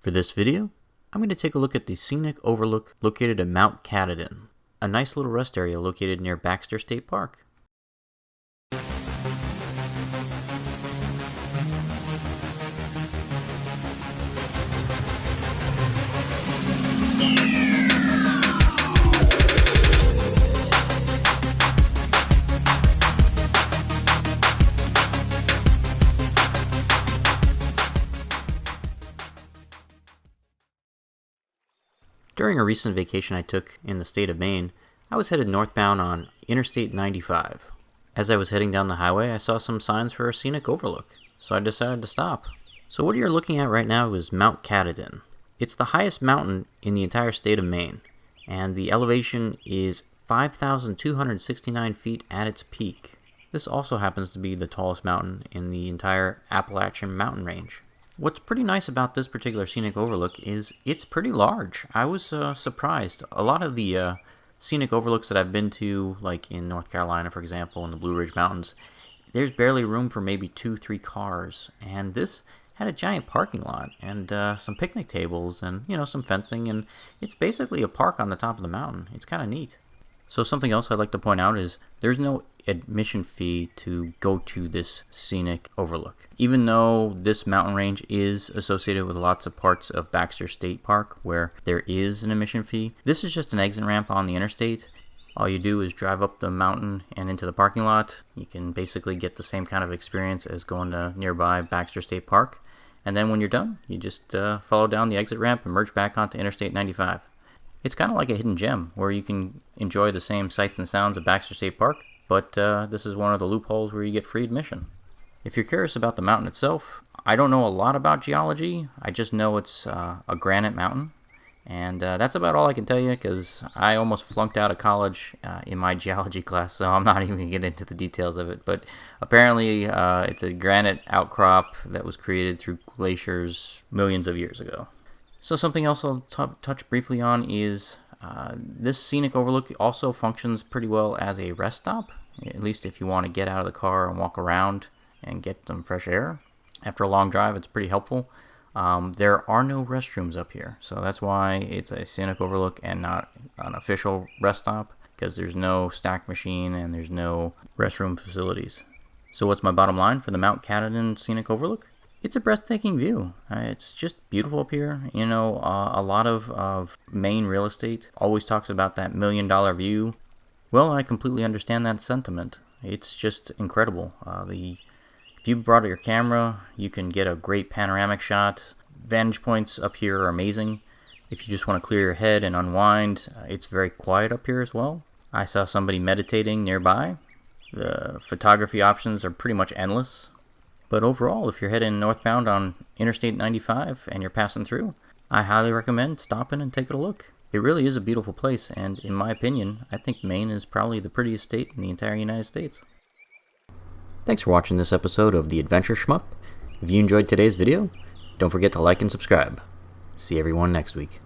For this video, I'm going to take a look at the scenic overlook located at Mount Katahdin, a nice little rest area located near Baxter State Park. During a recent vacation I took in the state of Maine, I was headed northbound on Interstate 95. As I was heading down the highway, I saw some signs for a scenic overlook, so I decided to stop. So what you're looking at right now is Mount Katahdin. It's the highest mountain in the entire state of Maine, and the elevation is 5,269 feet at its peak. This also happens to be the tallest mountain in the entire Appalachian mountain range. What's pretty nice about this particular scenic overlook is it's pretty large. I was surprised. A lot of the scenic overlooks that I've been to, like in North Carolina, for example, in the Blue Ridge Mountains, there's barely room for maybe 2-3 cars. And this had a giant parking lot and some picnic tables and, some fencing. And it's basically a park on the top of the mountain. It's kind of neat. So something else I'd like to point out is there's no admission fee to go to this scenic overlook. Even though this mountain range is associated with lots of parts of Baxter State Park where there is an admission fee, this is just an exit ramp on the interstate. All you do is drive up the mountain and into the parking lot. You can basically get the same kind of experience as going to nearby Baxter State Park. And then when you're done, you just follow down the exit ramp and merge back onto Interstate 95. It's kind of like a hidden gem where you can enjoy the same sights and sounds of Baxter State Park, but this is one of the loopholes where you get free admission. If you're curious about the mountain itself, I don't know a lot about geology. I just know it's a granite mountain, and that's about all I can tell you because I almost flunked out of college in my geology class, so I'm not even going to get into the details of it. But apparently it's a granite outcrop that was created through glaciers millions of years ago. So something else I'll touch briefly on is this scenic overlook also functions pretty well as a rest stop, at least if you want to get out of the car and walk around and get some fresh air. After a long drive, it's pretty helpful. There are no restrooms up here, so that's why it's a scenic overlook and not an official rest stop, because there's no stack machine and there's no restroom facilities. So what's my bottom line for the Mount Katahdin Scenic Overlook? It's a breathtaking view. It's just beautiful up here. A lot of Maine real estate always talks about that $1 million view. Well, I completely understand that sentiment. It's just incredible. If you brought your camera, you can get a great panoramic shot. Vantage points up here are amazing. If you just want to clear your head and unwind, it's very quiet up here as well. I saw somebody meditating nearby. The photography options are pretty much endless. But overall, if you're heading northbound on Interstate 95 and you're passing through, I highly recommend stopping and taking a look. It really is a beautiful place, and in my opinion, I think Maine is probably the prettiest state in the entire United States. Thanks for watching this episode of The Adventure Shmup. If you enjoyed today's video, don't forget to like and subscribe. See everyone next week.